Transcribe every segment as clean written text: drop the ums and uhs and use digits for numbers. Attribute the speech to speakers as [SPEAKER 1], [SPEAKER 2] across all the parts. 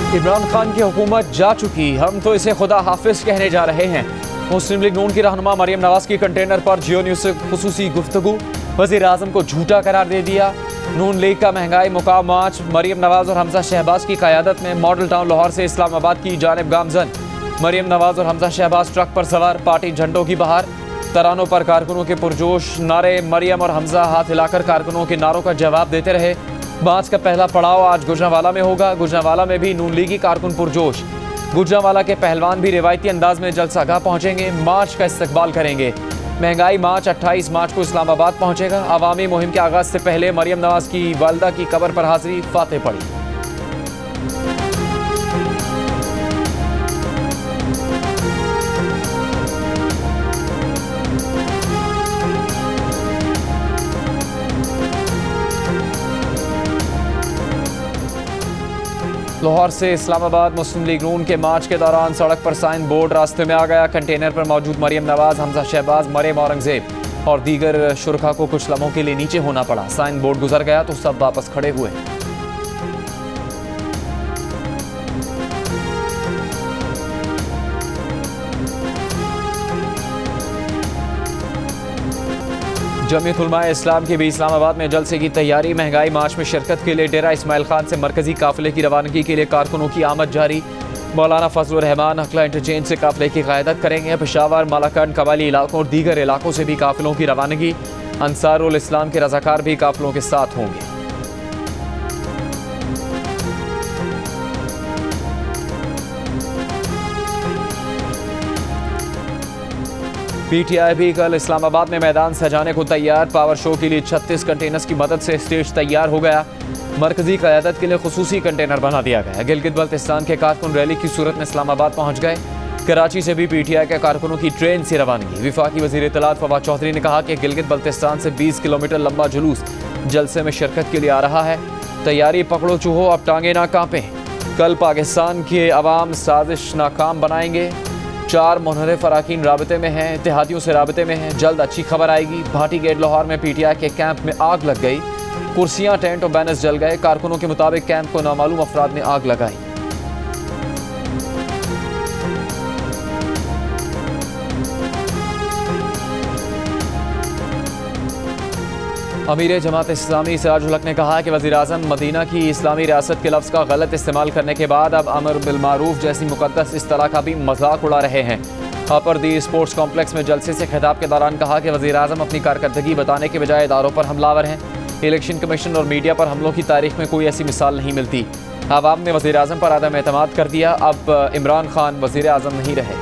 [SPEAKER 1] इमरान खान की हुकूमत जा चुकी, हम तो इसे खुदा हाफिज कहने जा रहे हैं। मुस्लिम लीग नून की रहनुमा मरियम नवाज की कंटेनर पर जियो न्यूज से खुसूसी गुफ्तगू, वज़ीर आज़म को झूठा करार दे दिया। नून लीग का महंगाई मुकाम मार्च मरियम नवाज और हमजा शहबाज की क़यादत में मॉडल टाउन लाहौर से इस्लामाबाद की जानिब गामजन। मरियम नवाज और हमजा शहबाज ट्रक पर सवार, पार्टी झंडों की बहार, तरानों पर कारकुनों के पुरजोश नारे। मरियम और हमजा हाथ हिलाकर कारकुनों के नारों का जवाब देते रहे। मार्च का पहला पड़ाव आज गुजरांवाला में होगा। गुजरांवाला में भी नून लीगी कारकुन पुरजोश। गुजरांवाला के पहलवान भी रिवायती अंदाज में जलसागाह पहुंचेंगे, मार्च का इस्तकबाल करेंगे। महंगाई मार्च 28 मार्च को इस्लामाबाद पहुंचेगा। अवामी मुहिम के आगाज से पहले मरियम नवाज की वालदा की कब्र पर हाजिरी, फातह पड़ी। लाहौर से इस्लामाबाद मुस्लिम लीग नून के मार्च के दौरान सड़क पर साइन बोर्ड रास्ते में आ गया। कंटेनर पर मौजूद मरियम नवाज, हमजा शहबाज, मरियम औरंगजेब और दीगर शुरका को कुछ लम्हों के लिए नीचे होना पड़ा। साइन बोर्ड गुजर गया तो सब वापस खड़े हुए। जमीयत उलमाए इस्लाम की भी इस्लामाबाद में जलसे की तैयारी। महंगाई मार्च में शिरकत के लिए डेरा इस्माइल खान से मरकजी काफिले की रवानगी के लिए कारकुनों की आमद जारी। मौलाना फजलुर रहमान हकला इंटरचेंज से काफिले की क़यादत करेंगे। पेशावर, मालाकंड, कबाली इलाकों और दीगर इलाकों से भी काफिलों की रवानगी। अंसारुल इस्लाम के रज़ाकार भी काफिलों के साथ होंगे। पीटीआई भी कल इस्लामाबाद में मैदान सजाने को तैयार। पावर शो के लिए 36 कंटेनर्स की मदद से स्टेज तैयार हो गया। मरकजी क़यादत के लिए खुसूसी कंटेनर बना दिया गया। गिलगित बल्तिस्तान के कारकुन रैली की सूरत में इस्लामाबाद पहुंच गए। कराची से भी पीटीआई के कारकुनों की ट्रेन से रवानगी। विफाकी वज़ीर इत्तलात फवाद चौधरी ने कहा कि गिलगित बल्तिस्तान से 20 किलोमीटर लंबा जुलूस जलसे में शिरकत के लिए आ रहा है। तैयारी पकड़ो चूहो, अब टांगे ना कांपें। कल पाकिस्तान के अवाम साजिश नाकाम बनाएंगे। 4 मुनहरिफ अराकीन राबते में हैं, इत्तेहादियों से राबते में हैं। जल्द अच्छी खबर आएगी। भाटी गेट लाहौर में पीटीआई के कैंप में आग लग गई। कुर्सियां, टेंट और बैनर्स जल गए। कारकुनों के मुताबिक कैंप को नामालूम अफराद ने आग लगाई। अमीर जमात इस्लामी सिराजुल हक ने कहा कि वज़ीर आज़म मदीना की इस्लामी रियासत के लफ्ज़ का गलत इस्तेमाल करने के बाद अब अमर बिल मारूफ जैसी मुक़द्दस इस्तिलाह का भी मजाक उड़ा रहे हैं। अपर दी स्पोर्ट्स कॉम्प्लेक्स में जलसे से खिताब के दौरान कहा कि वज़ीर आज़म अपनी कारकर्दगी बताने के बजाय इदारों पर हमलावर हैं। इलेक्शन कमीशन और मीडिया पर हमलों की तारीख में कोई ऐसी मिसाल नहीं मिलती। आवाम ने वज़ीर आज़म पर आदम एतमाद कर दिया। अब इमरान खान वज़ीर आज़म नहीं रहे।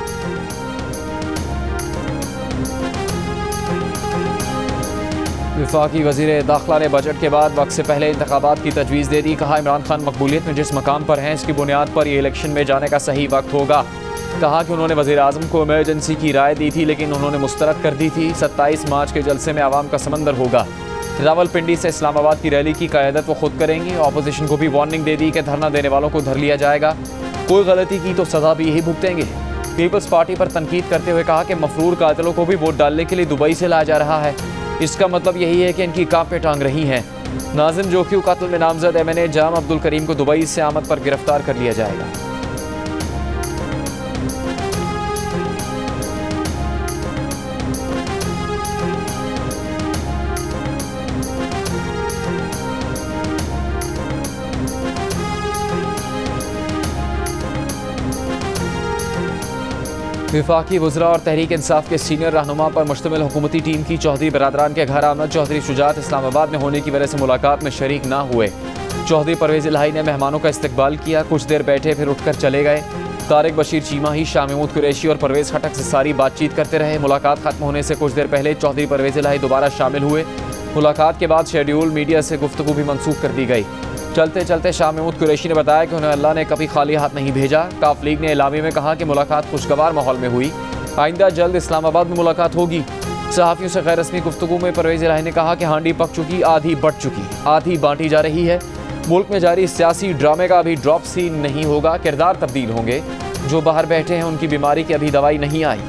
[SPEAKER 1] विफाकी वज़ीर दाखिला ने बजट के बाद वक्त से पहले इंतखाबात की तजवीज़ दे दी। कहा इमरान खान मकबूलियत में जिस मकाम पर हैं, इसकी बुनियाद पर ये इलेक्शन में जाने का सही वक्त होगा। कहा कि उन्होंने वज़ीर आज़म को इमरजेंसी की राय दी थी, लेकिन उन्होंने मुस्तरद कर दी थी। 27 मार्च के जलसे में आवाम का समंदर होगा। रावलपिंडी से इस्लामाबाद की रैली की क़यादत वो खुद करेंगी। अपोजिशन को भी वार्निंग दे दी कि धरना देने वालों को धर लिया जाएगा। कोई गलती की तो सज़ा भी यही भुगतेंगे। पीपल्स पार्टी पर तनकीद करते हुए कहा कि मफरूर कातिलों को भी वोट डालने के लिए दुबई से लाया जा रहा है। इसका मतलब यही है कि इनकी कांपें टांग रही हैं। नाज़िम जोखियों कत्ल में नामजद एमएनए जाम अब्दुल करीम को दुबई से आमद पर गिरफ्तार कर लिया जाएगा। विफाकी वज़रा और तहरीक इंसाफ के सीनियर रहनुमा पर मुश्तमिल हुकूमती टीम की चौधरी बरादरान के घर आमद। चौधरी शुजात इस्लामाबाद में होने की वजह से मुलाकात में शरीक ना हुए। चौधरी परवेज़ इलाही ने मेहमानों का इस्तकबाल किया। कुछ देर बैठे फिर उठकर चले गए। तारिक बशीर चीमा ही, शाह महमूद कुरैशी और परवेज़ खटक से सारी बातचीत करते रहे। मुलाकात खत्म होने से कुछ देर पहले चौधरी परवेज़ इलाही दोबारा शामिल हुए। मुलाकात के बाद शेड्यूल मीडिया से गुफ्तगू भी मनसूख कर दी गई। चलते चलते शाह महमूद कुरैशी ने बताया कि उन्हें अल्लाह ने कभी खाली हाथ नहीं भेजा। काफ लीग ने इलामी में कहा कि मुलाकात खुशगवार माहौल में हुई। आइंदा जल्द इस्लामाबाद में मुलाकात होगी। सहाफ़ियों से गैर रस्मी गुफ्तगू में परवेज़ इलाही ने कहा कि हांडी पक चुकी, आधी बट चुकी, आधी बांटी जा रही है। मुल्क में जारी सियासी ड्रामे का अभी ड्रॉप सीन नहीं होगा। किरदार तब्दील होंगे। जो बाहर बैठे हैं उनकी बीमारी की अभी दवाई नहीं आई।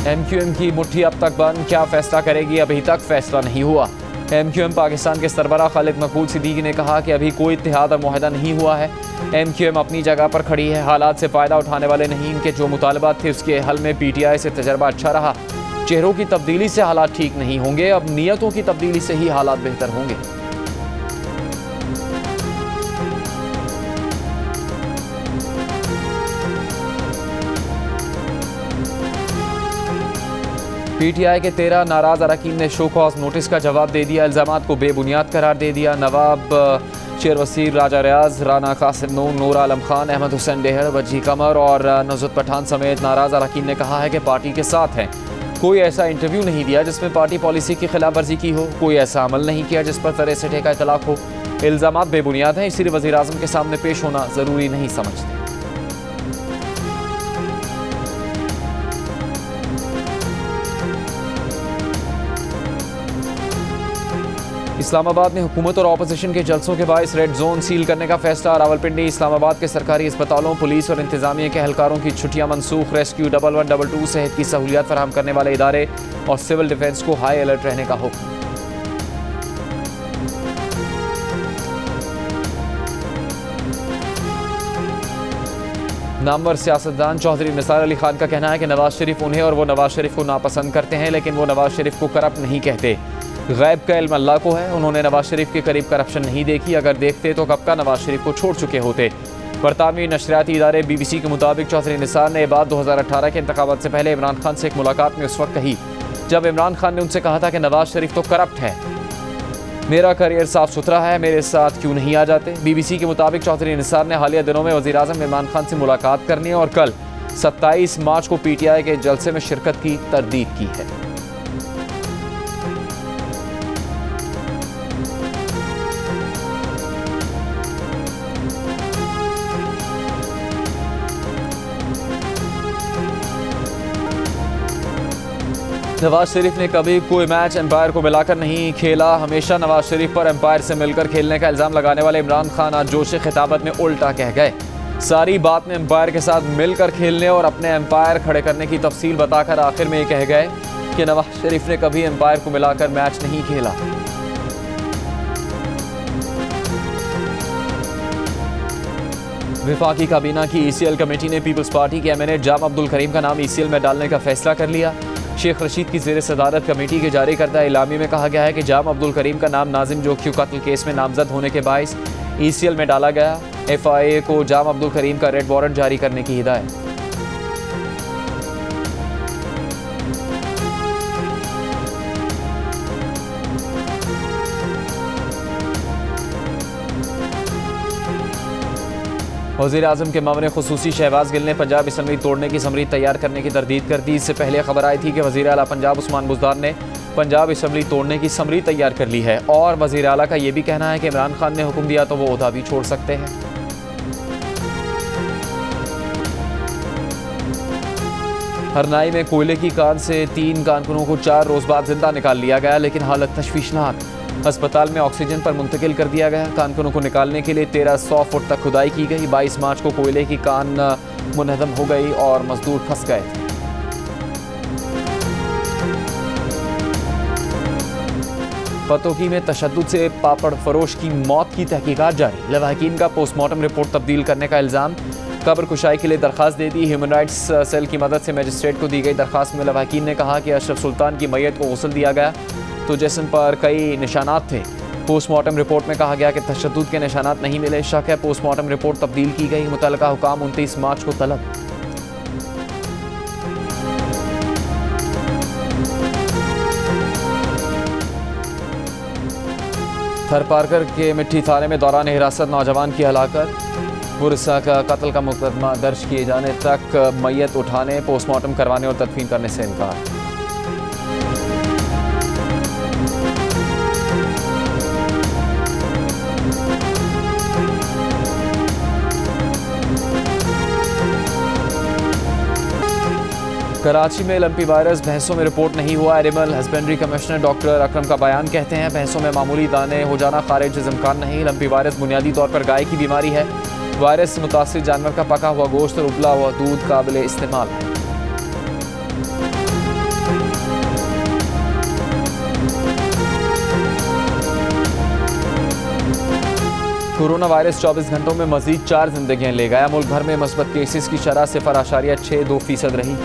[SPEAKER 1] MQM की मुट्ठी अब तक बंद, क्या फैसला करेगी अभी तक फैसला नहीं हुआ। MQM पाकिस्तान के सरबराह खालिद मकबूल सिद्दीकी ने कहा कि अभी कोई इत्तेहाद और मुआहदा नहीं हुआ है। MQM अपनी जगह पर खड़ी है, हालात से फ़ायदा उठाने वाले नहीं। इनके जो मुतालबात थे उसके हल में PTI से तजर्बा अच्छा रहा। चेहरों की तब्दीली से हालात ठीक नहीं होंगे, अब नीयतों की तब्दीली से ही हालात बेहतर होंगे। PTI के 13 नाराज अरकान ने शो कॉज नोटिस का जवाब दे दिया, इल्ज़ामात को बेबुनियाद करार दे दिया। नवाब शेर वसीर, राजा रियाज, राना कासिम नून, नूरा आलम खान, अहमद हुसैन डेहड़, वजी कमर और नज़रत पठान समेत नाराज अरकान ने कहा है कि पार्टी के साथ हैं। कोई ऐसा इंटरव्यू नहीं दिया जिसमें पार्टी पॉलिसी की खिलाफ वर्जी की हो, कोई ऐसा अमल नहीं किया जिस पर तरह से ठेका इतलाक हो। इल्ज़ामात बेबुनियाद हैं, इसीलिए वज़ीर आज़म के सामने पेश होना ज़रूरी नहीं समझते। इस्लामाबाद में हुकूमत और अपोजिशन के जलसों के बायस रेड जोन सील करने का फैसला। रावलपिंडी, इस्लामाबाद के सरकारी अस्पतालों, पुलिस और इंतजामिया के एहलकारों की छुट्टियां मनसूख। रेस्क्यू 1122 सेहत की सहूलियात फराहम करने वाले इदारे और सिविल डिफेंस को हाई अलर्ट रहने का हुक्म। नामवर सियासतदान चौधरी निसार अली खान का कहना है कि नवाज शरीफ उन्हें और वो नवाज शरीफ को नापसंद करते हैं, लेकिन वो नवाज शरीफ को करप्ट नहीं कहते। गैब का इल्म अल्लाह को है, उन्होंने नवाज शरीफ के करीब करप्शन नहीं देखी, अगर देखते तो कब का नवाज शरीफ को छोड़ चुके होते। बरतानवी नशरियाती इदारे BBC के मुताबिक चौधरी निसार ने ये बात 2018 के इंतखाबात से पहले इमरान खान से एक मुलाकात में उस वक्त कही जब इमरान खान ने उनसे कहा था कि नवाज शरीफ तो करप्ट है, मेरा करियर साफ सुथरा है, मेरे साथ क्यों नहीं आ जाते। BBC के मुताबिक चौधरी निसार ने हालिया दिनों में वज़ीर आज़म इमरान खान से मुलाकात करनी और कल 27 मार्च को PTI के जलसे में शिरकत की तरदीद की है। नवाज शरीफ ने कभी कोई मैच एम्पायर को मिलाकर नहीं खेला, हमेशा नवाज शरीफ पर एम्पायर से मिलकर खेलने का इल्ज़ाम लगाने वाले इमरान खान आज जोश खिताबत में उल्टा कह गए। सारी बात में एम्पायर के साथ मिलकर खेलने और अपने एम्पायर खड़े करने की तफसील बताकर आखिर में ये कह गए कि नवाज शरीफ ने कभी एम्पायर को मिलाकर मैच नहीं खेला। वफाकी काबीना की ECL कमेटी ने पीपल्स पार्टी के MNA जाम अब्दुल करीम का नाम ECL में डालने का फैसला कर लिया। शेख रशीद की ज़ेर सदारत कमेटी के जारी करदा इलामी में कहा गया है कि जाम अब्दुल करीम का नाम नाजिम जोखियों कत्ल केस में नामजद होने के बायस ECL में डाला गया। FIA को जाम अब्दुल करीम का रेड वारंट जारी करने की हिदायत। वज़ीर आज़म के मामले खुसूसी शहबाज गिल ने पंजाब असम्बली तोड़ने की समरी तैयार करने की तरदीद कर दी। इससे पहले खबर आई थी कि वज़ीर आला पंजाब उस्मान बुज़दार ने पंजाब असम्बली तोड़ने की समरी तैयार कर ली है और वज़ीर आला का यह भी कहना है कि इमरान खान ने हुक्म दिया तो वो ओहदा भी छोड़ सकते हैं। हरनाई में कोयले की कान से 3 कारकुनों को 4 रोज़ बाद जिंदा निकाल लिया गया, लेकिन हालत तशवीशनाक। अस्पताल में ऑक्सीजन पर मुंतकिल कर दिया गया। कारकुनों को निकालने के लिए 1300 फुट तक खुदाई की गई। 22 मार्च को कोयले की कान मुनहदम हो गई और मजदूर फंस गए थे। पतोकी में तशद्दुद से पापड़ फरोश की मौत की तहकीकात जारी। लवाहकीन का पोस्टमार्टम रिपोर्ट तब्दील करने का इल्ज़ाम। कब्र कुशाई के लिए दरख्वास्त दे दी। ह्यूमन राइट्स सेल की मदद से मजिस्ट्रेट को दी गई दरख्वास्त में लवाहकीन ने कहा कि अशरफ सुल्तान की मैयत को गुस्ल दिया गया तो जिस्म पर कई निशानात थे। पोस्टमार्टम रिपोर्ट में कहा गया कि तशद्दुद के निशानात नहीं मिले। शक है पोस्टमार्टम रिपोर्ट तब्दील की गई। मुतल्लिका हुकाम 29 मार्च को तलब। थरपारकर के मिट्टी थाने में दौरान हिरासत नौजवान की हलाकत। पुरसा का कत्ल का मुकदमा दर्ज किए जाने तक मैयत उठाने, पोस्टमार्टम करवाने और तदफीन करने से इनकार। कराची में लंपी वायरस भैंसों में रिपोर्ट नहीं हुआ। एनिमल हस्बेंड्री कमिश्नर डॉक्टर अकरम का बयान कहते हैं भैंसों में मामूली दाने हो जाना खारिज इम्कान नहीं। लंपी वायरस बुनियादी तौर पर गाय की बीमारी है। वायरस से मुतासिर जानवर का पका हुआ गोश्त और उबला हुआ दूध काबिल इस्तेमाल है। कोरोना वायरस 24 घंटों में मजीद 4 जिंदगियां ले गया। मुल्क भर में मस्बत केसेस की शरह 0.62% रही।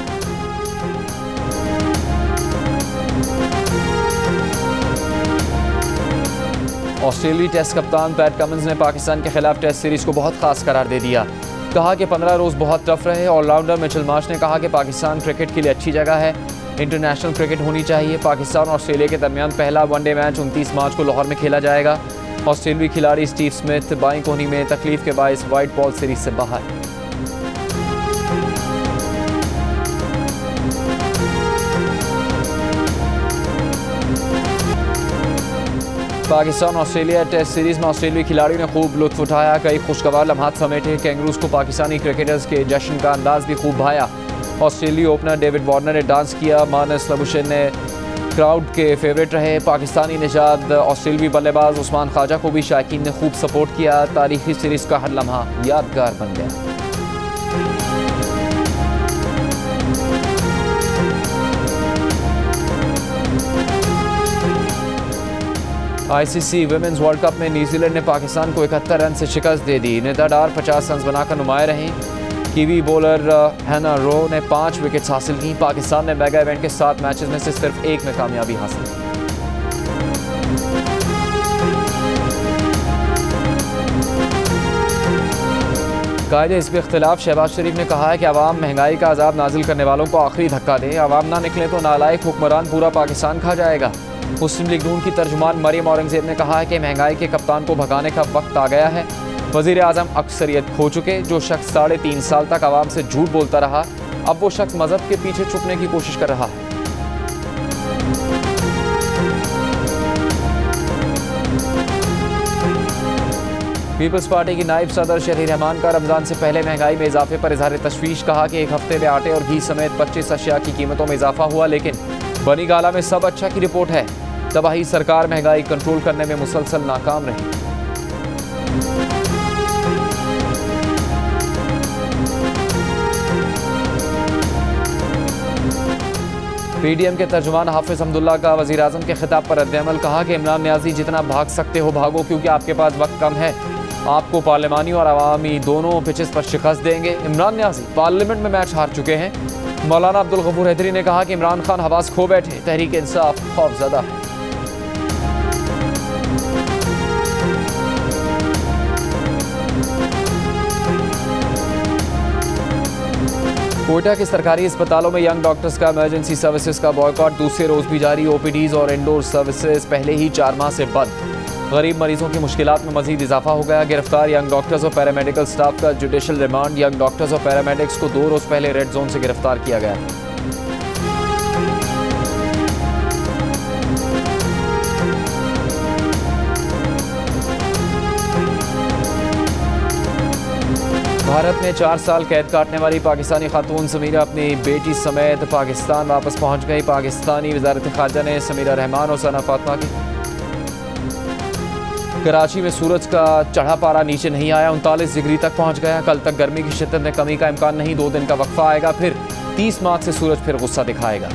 [SPEAKER 1] ऑस्ट्रेलियाई टेस्ट कप्तान पैट कमिंस ने पाकिस्तान के खिलाफ टेस्ट सीरीज को बहुत खास करार दे दिया। कहा कि 15 रोज बहुत टफ रहे। ऑलराउंडर मिचेल मार्श ने कहा कि पाकिस्तान क्रिकेट के लिए अच्छी जगह है, इंटरनेशनल क्रिकेट होनी चाहिए। पाकिस्तान और ऑस्ट्रेलिया के दरमियान पहला वनडे मैच 29 मार्च को लाहौर में खेला जाएगा। ऑस्ट्रेलियाई खिलाड़ी स्टीव स्मिथ बाईं कोहनी में तकलीफ के बायस व्हाइट बॉल सीरीज से बाहर। पाकिस्तान ऑस्ट्रेलिया टेस्ट सीरीज में ऑस्ट्रेलियाई खिलाड़ियों ने खूब लुत्फ उठाया। कई खुशगवार लम्हात समेटे। कैंगरूज को पाकिस्तानी क्रिकेटर्स के जश्न का अंदाज भी खूब भाया। ऑस्ट्रेलियाई ओपनर डेविड वार्नर ने डांस किया। मानस लबुशेन ने क्राउड के फेवरेट रहे। पाकिस्तानी निजात ऑस्ट्रेलियाई बल्लेबाज उस्मान ख्वाजा को भी शायकीन ने खूब सपोर्ट किया। तारीखी सीरीज का हर लम्हा यादगार बन गया। आईसीसी विमेंस वर्ल्ड कप में न्यूजीलैंड ने पाकिस्तान को 71 रन से शिकस्त दे दी। निदा डार 50 रन बनाकर नुमाया रही। कीवी बॉलर हैना रो ने 5 विकेट्स हासिल की। पाकिस्तान ने मेगा इवेंट के 7 मैचेस में से सिर्फ 1 में कामयाबी हासिल की। कायदे हिज़्ब इख्तिलाफ शहबाज शरीफ ने कहा है कि अवाम महंगाई का अजाब नाजिल करने वालों को आखिरी धक्का दे। अवाम ना निकले तो नालायक हुक्मरान पूरा पाकिस्तान खा जाएगा। मुस्लिम लीग नून की तर्जुमान मरियम औरंगजेब ने कहा है कि महंगाई के कप्तान को भगाने का वक्त आ गया है। वज़ीर आज़म अक्सरियत खो चुके। जो शख्स 3.5 साल तक आवाम से झूठ बोलता रहा, अब वो शख्स मजहब के पीछे छुपने की कोशिश कर रहा है। पीपल्स पार्टी की नायब सदर शहरी रहमान का रमजान से पहले महंगाई में इजाफे पर इजहार तशवीश। कहा कि एक हफ्ते में आटे और घी समेत 25 अशिया की कीमतों में इजाफा हुआ, लेकिन बनी गाला में सब अच्छा की रिपोर्ट है। तबाही सरकार महंगाई कंट्रोल करने में मुसलसल नाकाम रही। पीडीएम के तर्जुमान हाफिज हमदुल्ला का वज़ीर आज़म के खिताब पर रद्द-ए-अमल। कहा कि इमरान नियाज़ी जितना भाग सकते हो भागो, क्योंकि आपके पास वक्त कम है। आपको पार्लिमानी और अवामी दोनों पिचेस पर शिकस्त देंगे। इमरान नियाज़ी पार्लियामेंट में मैच हार चुके हैं। मौलाना अब्दुल गफूर हैदरी ने कहा कि इमरान खान हवास खो बैठे। तहरीक इंसाफ खौफज़दा है। कोयटा के सरकारी अस्पतालों में यंग डॉक्टर्स का इमरजेंसी सर्विसेज का बॉयकॉट दूसरे रोज भी जारी। ओपीडीज और इंडोर सर्विसेज पहले ही 4 माह से बंद। गरीब मरीजों की मुश्किलात में मजीद इजाफा हो गया। गिरफ्तार यंग डॉक्टर्स और पैरामेडिकल स्टाफ का जुडिशल रिमांड। यंग डॉक्टर्स और पैरामेडिक्स को 2 रोज पहले रेड जोन से गिरफ्तार किया गया। भारत में 4 साल कैद काटने वाली पाकिस्तानी खातून समीरा अपनी बेटी समेत पाकिस्तान वापस पहुंच गई। पाकिस्तानी वज़ारत ख़ारजा ने समीरा रहमान और सना फातिमा की। कराची में सूरज का चढ़ा पारा नीचे नहीं आया, 39 डिग्री तक पहुंच गया। कल तक गर्मी की शिद्दत में कमी का इम्कान नहीं। 2 दिन का वक्फा आएगा, फिर 30 मार्च से सूरज फिर गुस्सा दिखाएगा।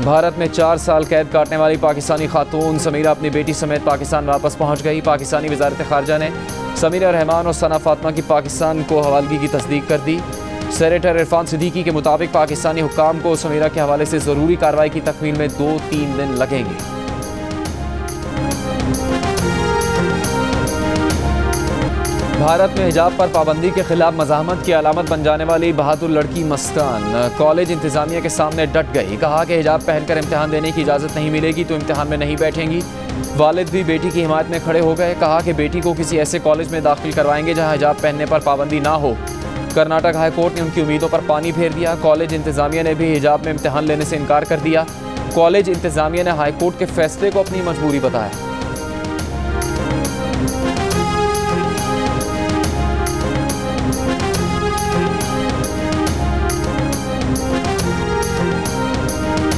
[SPEAKER 1] भारत में 4 साल कैद काटने वाली पाकिस्तानी खातून समीरा अपनी बेटी समेत पाकिस्तान वापस पहुंच गई। पाकिस्तानी वज़ारत ख़ारजा ने समीरा रहमान और सना फातिमा की पाकिस्तान को हवालगी की तस्दीक कर दी। सेनेटर इरफान सिद्दीकी के मुताबिक पाकिस्तानी हुक्काम को समीरा के हवाले से ज़रूरी कार्रवाई की तकमील में 2-3 दिन लगेंगे। भारत में हिजाब पर पाबंदी के खिलाफ मज़ाहमत की अलामत बन जाने वाली बहादुर लड़की मस्तान कॉलेज इंतज़ामिया के सामने डट गई। कहा कि हिजाब पहनकर इम्तिहान देने की इजाज़त नहीं मिलेगी तो इम्तिहान में नहीं बैठेंगी। वालिद भी बेटी की हिमायत में खड़े हो गए। कहा कि बेटी को किसी ऐसे कॉलेज में दाखिल करवाएंगे जहां हिजाब पहनने पर पाबंदी ना हो। कर्नाटक हाई कोर्ट ने उनकी उम्मीदों पर पानी फेर दिया। कॉलेज इंतज़ामिया ने भी हिजाब में इम्तिहान लेने से इनकार कर दिया। कॉलेज इंतज़ामिया ने हाई कोर्ट के फैसले को अपनी मजबूरी बताया।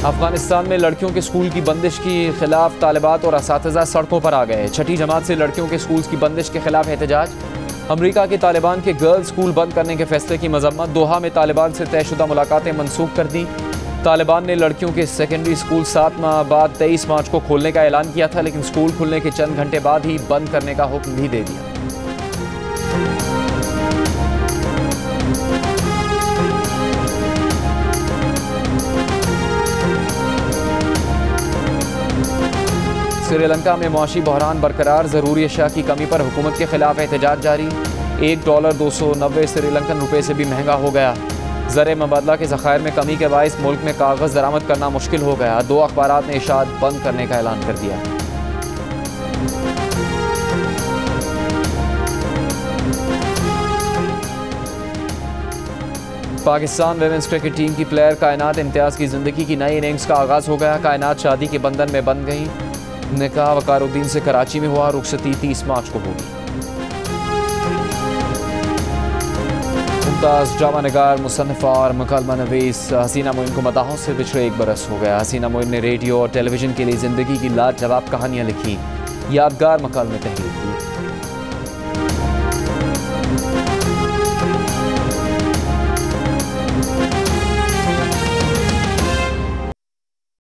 [SPEAKER 1] अफगानिस्तान में लड़कियों के स्कूल की बंदिश के खिलाफ तालिबात और असातिज़ा सड़कों पर आ गए। 6ठी जमात से लड़कियों के स्कूल की बंदिश के खिलाफ एहतजाज। अमेरिका के तालिबान के गर्ल्स स्कूल बंद करने के फैसले की मजम्मत। दोहा में तालिबान से तयशुदा मुलाकातें मनसूख कर दी। तालिबान ने लड़कियों के सेकेंडरी स्कूल 7 माह बाद 23 मार्च को खोलने का ऐलान किया था, लेकिन स्कूल खुलने के चंद घंटे बाद ही बंद करने का हुक्म भी दे दिया। श्रीलंका में मुआशी बहरान बरकरार, ज़रूरी अशिया की कमी पर हुकूमत के खिलाफ एहतजाज जारी। $1 290 श्रीलंकन रुपये से भी महंगा हो गया। ज़र मुबादला के ज़खायर में कमी के बायस मुल्क में कागज़ दरामद करना मुश्किल हो गया। 2 अखबारात ने इशात बंद करने का ऐलान कर दिया। पाकिस्तान वुमेन्स क्रिकेट टीम की प्लेयर कायनात इम्तियाज़ की ज़िंदगी की नई इनिंग्स का आगाज़ हो गया। कायनात शादी के बंधन में बंध गई। निकाह वकारुद्दीन से कराची में हुआ, रुखसती 30 मार्च को होगी। मुमताज़ ड्रामा निगार, मुसन्निफ़ा और मुकलमा नवीस हसीना मोइन को मदाहों से पिछड़े 1 बरस हो गया। हसीना मोइन ने रेडियो और टेलीविज़न के लिए ज़िंदगी की लाजवाब कहानियाँ लिखी, यादगार मकालमे तहरीर किए।